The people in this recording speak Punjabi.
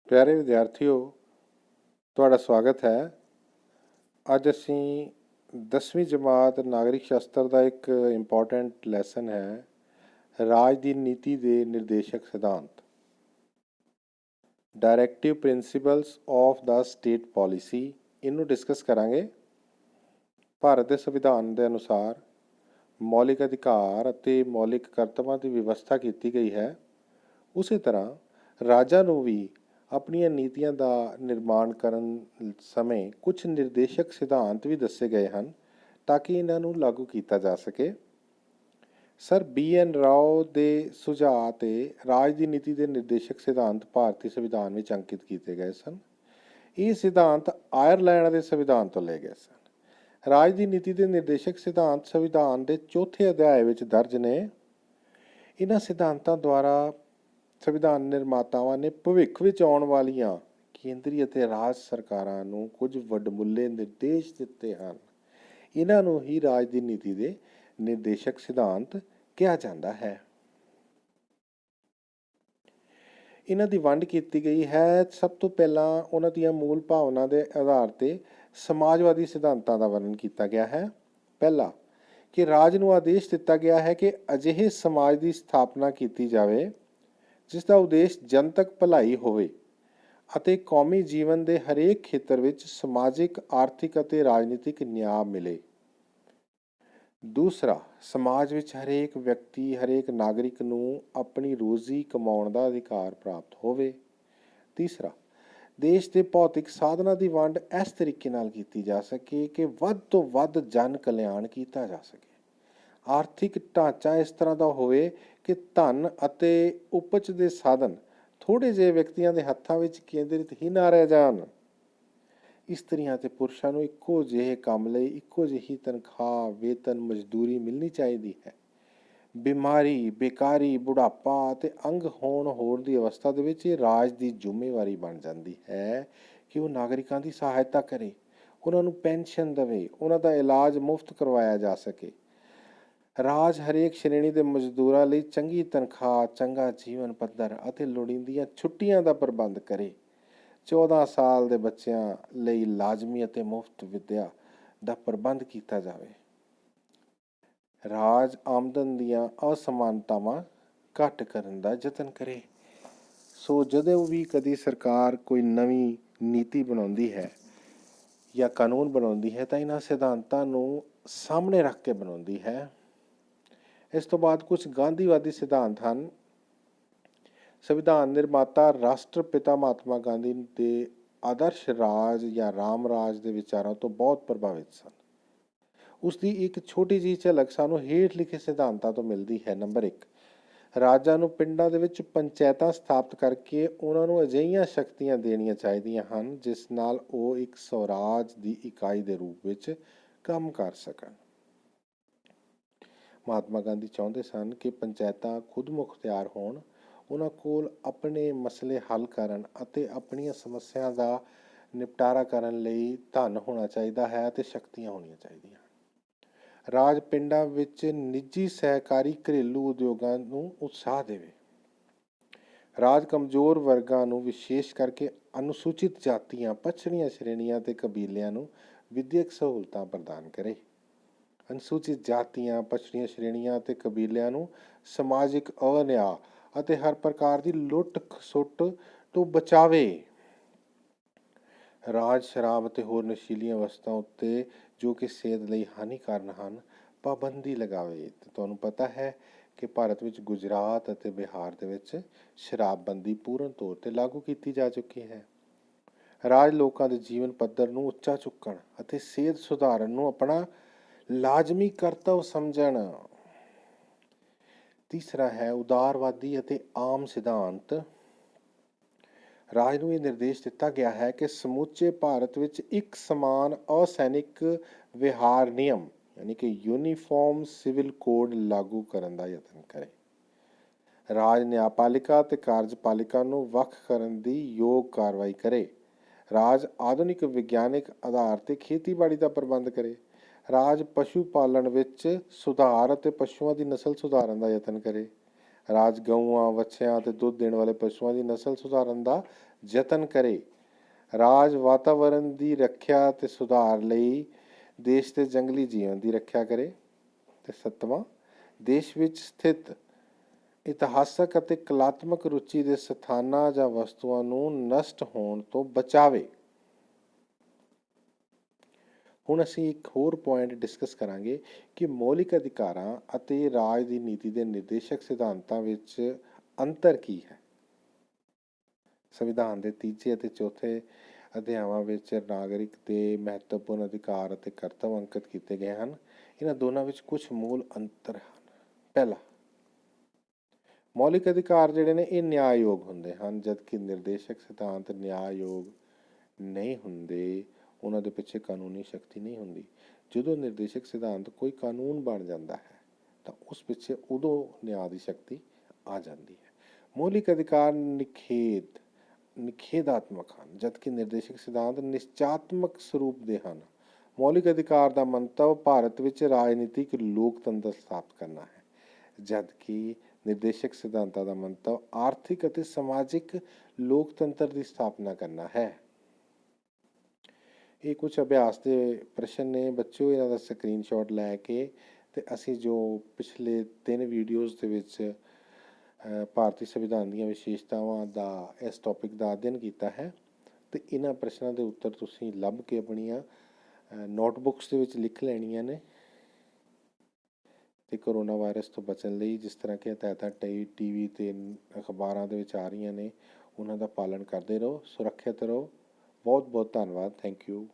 ਪਿਆਰੇ ਵਿਦਿਆਰਥੀਓ, ਤੁਹਾਡਾ ਸਵਾਗਤ ਹੈ। ਅੱਜ ਅਸੀਂ 10ਵੀਂ ਜਮਾਤ ਨਾਗਰਿਕ ਸ਼ਾਸਤਰ ਦਾ ਇੱਕ ਇੰਪੋਰਟੈਂਟ ਲੈਸਨ ਹੈ, ਰਾਜ ਦੀ ਨੀਤੀ ਦੇ ਨਿਰਦੇਸ਼ਕ ਸਿਧਾਂਤ। Directive principals of the state policy, ਇਹਨੂੰ ਡਿਸਕਸ ਕਰਾਂਗੇ। ਭਾਰਤ ਦੇ ਸੰਵਿਧਾਨ ਦੇ ਅਨੁਸਾਰ ਮੌਲਿਕ ਅਧਿਕਾਰ ਅਤੇ ਮੌਲਿਕ ਕਰਤੱਵਾਂ ਦੀ ਵਿਵਸਥਾ ਕੀਤੀ ਗਈ ਹੈ। ਉਸੇ ਤਰ੍ਹਾਂ ਰਾਜਾਂ ਨੂੰ ਵੀ ਆਪਣੀਆਂ ਨੀਤੀਆਂ ਦਾ ਨਿਰਮਾਣ ਕਰਨ ਸਮੇਂ ਕੁਝ ਨਿਰਦੇਸ਼ਕ ਸਿਧਾਂਤ ਵੀ ਦੱਸੇ ਗਏ ਹਨ ਤਾਂ ਕਿ ਇਹਨਾਂ ਨੂੰ ਲਾਗੂ ਕੀਤਾ ਜਾ ਸਕੇ। ਸਰ BN ਰਾਓ ਦੇ ਸੁਝਾਅ 'ਤੇ ਰਾਜ ਦੀ ਨੀਤੀ ਦੇ ਨਿਰਦੇਸ਼ਕ ਸਿਧਾਂਤ ਭਾਰਤੀ ਸੰਵਿਧਾਨ ਵਿੱਚ ਅੰਕਿਤ ਕੀਤੇ ਗਏ ਸਨ। ਇਹ ਸਿਧਾਂਤ ਆਇਰਲੈਂਡ ਦੇ ਸੰਵਿਧਾਨ ਤੋਂ ਲਏ ਗਏ ਸਨ। ਰਾਜ ਦੀ ਨੀਤੀ ਦੇ ਨਿਰਦੇਸ਼ਕ ਸਿਧਾਂਤ ਸੰਵਿਧਾਨ ਦੇ ਚੌਥੇ ਅਧਿਆਇ ਵਿੱਚ ਦਰਜ ਨੇ। ਇਹਨਾਂ ਸਿਧਾਂਤਾਂ ਦੁਆਰਾ ਸੰਵਿਧਾਨ ਨਿਰਮਾਤਾਵਾਂ ਨੇ ਭਵਿੱਖ ਵਿੱਚ ਆਉਣ ਵਾਲੀਆਂ ਕੇਂਦਰੀ ਅਤੇ ਰਾਜ ਸਰਕਾਰਾਂ ਨੂੰ ਕੁਝ ਵਡਮੁੱਲੇ ਨਿਰਦੇਸ਼ ਦਿੱਤੇ ਹਨ। ਇਹਨਾਂ ਨੂੰ ਹੀ ਰਾਜ ਦੀ ਨੀਤੀ ਦੇ ਨਿਰਦੇਸ਼ਕ ਸਿਧਾਂਤ ਕਿਹਾ ਜਾਂਦਾ ਹੈ। ਇਹਨਾਂ ਦੀ ਵੰਡ ਕੀਤੀ ਗਈ ਹੈ। ਸਭ ਤੋਂ ਪਹਿਲਾਂ ਉਹਨਾਂ ਦੀਆਂ ਮੂਲ ਭਾਵਨਾ ਦੇ ਆਧਾਰ ਤੇ ਸਮਾਜਵਾਦੀ ਸਿਧਾਂਤਾਂ ਦਾ ਵਰਣਨ ਕੀਤਾ ਗਿਆ ਹੈ। ਪਹਿਲਾ, ਕਿ ਰਾਜ ਨੂੰ ਆਦੇਸ਼ ਦਿੱਤਾ ਗਿਆ ਹੈ ਕਿ ਅਜਿਹੇ ਸਮਾਜ ਦੀ ਸਥਾਪਨਾ ਕੀਤੀ ਜਾਵੇ ਜਿਸ ਦਾ ਉਦੇਸ਼ ਜਨਤਕ ਭਲਾਈ ਹੋਵੇ ਅਤੇ ਕੌਮੀ ਜੀਵਨ ਦੇ ਹਰੇਕ ਖੇਤਰ ਵਿੱਚ ਸਮਾਜਿਕ, ਆਰਥਿਕ ਅਤੇ ਰਾਜਨੀਤਿਕ ਨਿਆਂ ਮਿਲੇ। ਦੂਸਰਾ, ਸਮਾਜ ਵਿੱਚ ਹਰੇਕ ਵਿਅਕਤੀ, ਹਰੇਕ ਨਾਗਰਿਕ ਨੂੰ ਆਪਣੀ ਰੋਜ਼ੀ ਕਮਾਉਣ ਦਾ ਅਧਿਕਾਰ ਪ੍ਰਾਪਤ ਹੋਵੇ। ਤੀਸਰਾ, ਦੇਸ਼ ਦੇ ਭੌਤਿਕ ਸਾਧਨਾਂ ਦੀ ਵੰਡ ਇਸ ਤਰੀਕੇ ਨਾਲ ਕੀਤੀ ਜਾ ਸਕੇ ਕਿ ਵੱਧ ਤੋਂ ਵੱਧ ਜਨ ਕਲਿਆਣ ਕੀਤਾ ਜਾ ਸਕੇ। ਆਰਥਿਕ ਢਾਂਚਾ ਇਸ ਤਰ੍ਹਾਂ ਦਾ ਹੋਵੇ ਕਿ ਧਨ ਅਤੇ ਉਪਜ ਦੇ ਸਾਧਨ ਥੋੜ੍ਹੇ ਜਿਹੇ ਵਿਅਕਤੀਆਂ ਦੇ ਹੱਥਾਂ ਵਿੱਚ ਕੇਂਦਰਿਤ ਹੀ ਨਾ ਰਹਿ ਜਾਣ। ਇਸਤਰੀਆਂ ਅਤੇ ਪੁਰਸ਼ਾਂ ਨੂੰ ਇੱਕੋ ਜਿਹੇ ਕੰਮ ਲਈ ਇੱਕੋ ਜਿਹੀ ਤਨਖਾਹ, ਵੇਤਨ, ਮਜ਼ਦੂਰੀ ਮਿਲਣੀ ਚਾਹੀਦੀ ਹੈ। ਬਿਮਾਰੀ, ਬੇਕਾਰੀ, ਬੁਢਾਪਾ ਅਤੇ ਅੰਗ ਹੋਣ ਦੀ ਅਵਸਥਾ ਦੇ ਵਿੱਚ ਇਹ ਰਾਜ ਦੀ ਜ਼ਿੰਮੇਵਾਰੀ ਬਣ ਜਾਂਦੀ ਹੈ ਕਿ ਉਹ ਨਾਗਰਿਕਾਂ ਦੀ ਸਹਾਇਤਾ ਕਰੇ, ਉਹਨਾਂ ਨੂੰ ਪੈਨਸ਼ਨ ਦੇਵੇ, ਉਹਨਾਂ ਦਾ ਇਲਾਜ ਮੁਫਤ ਕਰਵਾਇਆ ਜਾ ਸਕੇ। ਰਾਜ ਹਰੇਕ ਸ਼੍ਰੇਣੀ ਦੇ ਮਜ਼ਦੂਰਾਂ ਲਈ ਚੰਗੀ ਤਨਖਾਹ, ਚੰਗਾ ਜੀਵਨ ਪੱਧਰ ਅਤੇ ਲੋੜੀਂਦੀਆਂ ਛੁੱਟੀਆਂ ਦਾ ਪ੍ਰਬੰਧ ਕਰੇ। 14 ਸਾਲ ਦੇ ਬੱਚਿਆਂ ਲਈ ਲਾਜ਼ਮੀ ਅਤੇ ਮੁਫਤ ਵਿੱਦਿਆ ਦਾ ਪ੍ਰਬੰਧ ਕੀਤਾ ਜਾਵੇ। ਰਾਜ ਆਮਦਨ ਦੀਆਂ ਅਸਮਾਨਤਾਵਾਂ ਘੱਟ ਕਰਨ ਦਾ ਯਤਨ ਕਰੇ। ਸੋ ਜਦੋਂ ਵੀ ਕਦੀ ਸਰਕਾਰ ਕੋਈ ਨਵੀਂ ਨੀਤੀ ਬਣਾਉਂਦੀ ਹੈ ਜਾਂ ਕਾਨੂੰਨ ਬਣਾਉਂਦੀ ਹੈ ਤਾਂ ਇਹਨਾਂ ਸਿਧਾਂਤਾਂ ਨੂੰ ਸਾਹਮਣੇ ਰੱਖ ਕੇ ਬਣਾਉਂਦੀ ਹੈ। ਇਸ ਤੋਂ ਬਾਅਦ ਕੁਝ ਗਾਂਧੀਵਾਦੀ ਸਿਧਾਂਤ ਹਨ। ਸੰਵਿਧਾਨ ਨਿਰਮਾਤਾ ਰਾਸ਼ਟਰਪਿਤਾ ਮਹਾਤਮਾ ਗਾਂਧੀ ਦੇ ਆਦਰਸ਼ ਰਾਜ ਜਾਂ ਰਾਮ ਰਾਜ ਦੇ ਵਿਚਾਰਾਂ ਤੋਂ ਬਹੁਤ ਪ੍ਰਭਾਵਿਤ ਸਨ। ਉਸ ਦੀ ਇੱਕ ਛੋਟੀ ਜਿਹੀ ਝਲਕ ਸਾਨੂੰ ਹੇਠ ਲਿਖੇ ਸਿਧਾਂਤਾਂ ਤੋਂ ਮਿਲਦੀ ਹੈ। ਨੰਬਰ 1, ਰਾਜਾਂ ਨੂੰ ਪਿੰਡਾਂ ਦੇ ਵਿੱਚ ਪੰਚਾਇਤਾਂ ਸਥਾਪਿਤ ਕਰਕੇ ਉਹਨਾਂ ਨੂੰ ਅਜਿਹੀਆਂ ਸ਼ਕਤੀਆਂ ਦੇਣੀਆਂ ਚਾਹੀਦੀਆਂ ਹਨ ਜਿਸ ਨਾਲ ਉਹ ਇੱਕ ਸਵਰਾਜ ਦੀ ਇਕਾਈ ਦੇ ਰੂਪ ਵਿੱਚ ਕੰਮ ਕਰ ਸਕਣ। ਮਹਾਤਮਾ ਗਾਂਧੀ ਚਾਹੁੰਦੇ ਸਨ ਕਿ ਪੰਚਾਇਤਾਂ ਖੁਦ ਮੁਖਤਿਆਰ ਹੋਣ, ਉਹਨਾਂ ਕੋਲ ਆਪਣੇ ਮਸਲੇ ਹੱਲ ਕਰਨ ਅਤੇ ਆਪਣੀਆਂ ਸਮੱਸਿਆ ਦਾ ਨਿਪਟਾਰਾ ਕਰਨ ਲਈ ਧਨ ਹੋਣਾ ਚਾਹੀਦਾ ਹੈ ਅਤੇ ਸ਼ਕਤੀਆਂ ਹੋਣੀਆਂ ਚਾਹੀਦੀਆਂ। ਰਾਜ ਪਿੰਡਾਂ ਵਿੱਚ ਨਿੱਜੀ ਸਹਿਕਾਰੀ ਘਰੇਲੂ ਉਦਯੋਗਾਂ ਨੂੰ ਉਤਸ਼ਾਹ ਦੇਵੇ। ਰਾਜ ਕਮਜ਼ੋਰ ਵਰਗਾਂ ਨੂੰ, ਵਿਸ਼ੇਸ਼ ਕਰਕੇ ਅਨੁਸੂਚਿਤ ਜਾਤੀਆਂ, ਪਛੜੀਆਂ ਸ਼੍ਰੇਣੀਆਂ ਅਤੇ ਕਬੀਲਿਆਂ ਨੂੰ ਵਿਦਿਅਕ ਸਹੂਲਤਾਂ ਪ੍ਰਦਾਨ ਕਰੇ। ਅਨੁਸੂਚਿਤ ਜਾਤੀਆਂ, ਪਛੜੀਆਂ ਸ਼੍ਰੇਣੀਆਂ ਅਤੇ ਕਬੀਲਿਆਂ ਨੂੰ ਸਮਾਜਿਕ ਅਨਿਆਂ ਅਤੇ ਹਰ ਪ੍ਰਕਾਰ ਦੀ ਲੁੱਟ ਖਸੁੱਟ ਤੋਂ ਬਚਾਵੇ। ਰਾਜ ਸ਼ਰਾਬ ਅਤੇ ਹੋਰ ਨਸ਼ੀਲੀਆਂ ਵਸਤਾਂ ਉੱਤੇ, ਜੋ ਕਿ ਸਿਹਤ ਲਈ ਹਾਨੀਕਾਰਕ ਹਨ, ਪਾਬੰਦੀ ਲਗਾਵੇ। ਤੇ ਤੁਹਾਨੂੰ ਪਤਾ ਹੈ ਕਿ ਭਾਰਤ ਵਿੱਚ ਗੁਜਰਾਤ ਅਤੇ ਬਿਹਾਰ ਦੇ ਵਿੱਚ ਸ਼ਰਾਬਬੰਦੀ ਪੂਰਨ ਤੌਰ 'ਤੇ ਲਾਗੂ ਕੀਤੀ ਜਾ ਚੁੱਕੀ ਹੈ। ਰਾਜ ਲੋਕਾਂ ਦੇ ਜੀਵਨ ਪੱਧਰ ਨੂੰ ਉੱਚਾ ਚੁੱਕਣ ਅਤੇ ਸਿਹਤ ਸੁਧਾਰਨ ਨੂੰ ਆਪਣਾ ਲਾਜ਼ਮੀ ਕਰਤੱਵ ਸਮਝਣ। ਤੀਸਰਾ ਹੈ ਉਦਾਰਵਾਦੀ ਅਤੇ ਆਮ ਸਿਧਾਂਤ। ਰਾਜ ਨੂੰ ਇਹ ਨਿਰਦੇਸ਼ ਦਿੱਤਾ ਗਿਆ ਹੈ ਕਿ ਸਮੁੱਚੇ ਭਾਰਤ ਵਿੱਚ ਇੱਕ ਸਮਾਨ ਅਸੈਨਿਕ ਵਿਹਾਰ ਨਿਯਮ ਯਾਨੀ ਕਿ ਯੂਨੀਫਾਰਮ ਸਿਵਲ ਕੋਡ ਲਾਗੂ ਕਰਨ ਦਾ ਯਤਨ ਕਰੇ। ਰਾਜ ਨਿਆਂਪਾਲਿਕਾ ਅਤੇ ਕਾਰਜਪਾਲਿਕਾ ਨੂੰ ਵੱਖ ਕਰਨ ਦੀ ਯੋਗ ਕਾਰਵਾਈ ਕਰੇ। ਰਾਜ ਆਧੁਨਿਕ ਵਿਗਿਆਨਿਕ ਆਧਾਰ 'ਤੇ ਖੇਤੀਬਾੜੀ ਦਾ ਪ੍ਰਬੰਧ ਕਰੇ। ਰਾਜ ਪਸ਼ੂ ਪਾਲਣ ਵਿੱਚ ਸੁਧਾਰ ਅਤੇ ਪਸ਼ੂਆਂ ਦੀ ਨਸਲ ਸੁਧਾਰਨ ਦਾ ਯਤਨ ਕਰੇ। ਰਾਜ ਗਊਆਂ, ਵੱਛਿਆਂ ਅਤੇ ਦੁੱਧ ਦੇਣ ਵਾਲੇ ਪਸ਼ੂਆਂ ਦੀ ਨਸਲ ਸੁਧਾਰਨ ਦਾ ਯਤਨ ਕਰੇ। ਰਾਜ ਵਾਤਾਵਰਣ ਦੀ ਰੱਖਿਆ ਅਤੇ ਸੁਧਾਰ ਲਈ ਦੇਸ਼ ਦੇ ਜੰਗਲੀ ਜੀਵਨ ਦੀ ਰੱਖਿਆ ਕਰੇ। ਤੇ 7ਵਾਂ, ਦੇਸ਼ ਵਿੱਚ ਸਥਿਤ ਇਤਿਹਾਸਕ ਅਤੇ ਕਲਾਤਮਕ ਰੁਚੀ ਦੇ ਸਥਾਨਾਂ ਜਾਂ ਵਸਤੂਆਂ ਨੂੰ ਨਸ਼ਟ ਹੋਣ ਤੋਂ ਬਚਾਵੇ। ਹੁਣ ਅਸੀਂ ਇੱਕ ਹੋਰ ਪੁਆਇੰਟ ਡਿਸਕਸ ਕਰਾਂਗੇ ਕਿ ਮੌਲਿਕ ਅਧਿਕਾਰਾਂ ਅਤੇ ਰਾਜ ਦੀ ਨੀਤੀ ਦੇ ਨਿਰਦੇਸ਼ਕ ਸਿਧਾਂਤਾਂ ਵਿੱਚ ਅੰਤਰ ਕੀ ਹੈ। ਸੰਵਿਧਾਨ ਦੇ ਤੀਜੇ ਅਤੇ ਚੌਥੇ ਅਧਿਆਵਾਂ ਵਿੱਚ ਨਾਗਰਿਕ ਦੇ ਮਹੱਤਵਪੂਰਨ ਅਧਿਕਾਰ ਅਤੇ ਕਰਤੱਵ ਅੰਕਿਤ ਕੀਤੇ ਗਏ ਹਨ। ਇਹਨਾਂ ਦੋਨਾਂ ਵਿੱਚ ਕੁਝ ਮੂਲ ਅੰਤਰ ਹਨ। ਪਹਿਲਾ, ਮੌਲਿਕ ਅਧਿਕਾਰ ਜਿਹੜੇ ਨੇ ਇਹ ਨਿਆਂਯੋਗ ਹੁੰਦੇ ਹਨ, ਜਦਕਿ ਨਿਰਦੇਸ਼ਕ ਸਿਧਾਂਤ ਨਿਆਂਯੋਗ ਨਹੀਂ ਹੁੰਦੇ, ਉਹਨਾਂ ਦੇ ਪਿੱਛੇ ਕਾਨੂੰਨੀ ਸ਼ਕਤੀ ਨਹੀਂ ਹੁੰਦੀ। ਜਦੋਂ ਨਿਰਦੇਸ਼ਕ ਸਿਧਾਂਤ ਕੋਈ ਕਾਨੂੰਨ ਬਣ ਜਾਂਦਾ ਹੈ ਤਾਂ ਉਸ ਪਿੱਛੇ ਉਦੋਂ ਨਿਆਂ ਦੀ ਸ਼ਕਤੀ ਆ ਜਾਂਦੀ ਹੈ। ਮੌਲਿਕ ਅਧਿਕਾਰ ਨਿਖੇਧਾਤਮਕ ਹਨ, ਜਦਕਿ ਨਿਰਦੇਸ਼ਕ ਸਿਧਾਂਤ ਨਿਸ਼ਚਾਤਮਕ ਸਰੂਪ ਦੇ ਹਨ। ਮੌਲਿਕ ਅਧਿਕਾਰ ਦਾ ਮੰਤਵ ਭਾਰਤ ਵਿੱਚ ਰਾਜਨੀਤਿਕ ਲੋਕਤੰਤਰ ਸਥਾਪਿਤ ਕਰਨਾ ਹੈ, ਜਦਕਿ ਨਿਰਦੇਸ਼ਕ ਸਿਧਾਂਤਾਂ ਦਾ ਮੰਤਵ ਆਰਥਿਕ ਅਤੇ ਸਮਾਜਿਕ ਲੋਕਤੰਤਰ ਦੀ ਸਥਾਪਨਾ ਕਰਨਾ ਹੈ। ਇਹ ਕੁਝ ਅਭਿਆਸ ਦੇ ਪ੍ਰਸ਼ਨ ਨੇ ਬੱਚਿਓ, ਇਹਨਾਂ ਦਾ ਸਕਰੀਨਸ਼ਾਟ ਲੈ ਕੇ ਤੇ ਅਸੀਂ ਜੋ ਪਿਛਲੇ 3 ਵੀਡੀਓਜ਼ ਦੇ ਵਿੱਚ ਭਾਰਤੀ ਸੰਵਿਧਾਨ ਦੀਆਂ ਵਿਸ਼ੇਸ਼ਤਾਵਾਂ ਦਾ ਇਸ ਟੌਪਿਕ ਦਾ ਅਧਿਐਨ ਕੀਤਾ ਹੈ ਤੇ ਇਹਨਾਂ ਪ੍ਰਸ਼ਨਾਂ ਦੇ ਉੱਤਰ ਤੁਸੀਂ ਲੱਭ ਕੇ ਆਪਣੀਆਂ ਨੋਟਬੁੱਕਸ ਦੇ ਵਿੱਚ ਲਿਖ ਲੈਣੀਆਂ ਨੇ। ਤੇ ਕਰੋਨਾ ਵਾਇਰਸ ਤੋਂ ਬਚਣ ਲਈ ਜਿਸ ਤਰ੍ਹਾਂ ਕਿ ਹਦਾਇਤਾਂ ਟੀਵੀ ਤੇ ਅਖਬਾਰਾਂ ਦੇ ਵਿੱਚ ਆ ਰਹੀਆਂ ਨੇ, ਉਹਨਾਂ ਦਾ ਪਾਲਣ ਕਰਦੇ ਰਹੋ, ਸੁਰੱਖਿਅਤ ਰਹੋ। ਬਹੁਤ ਬਹੁਤ ਧੰਨਵਾਦ। Thank you.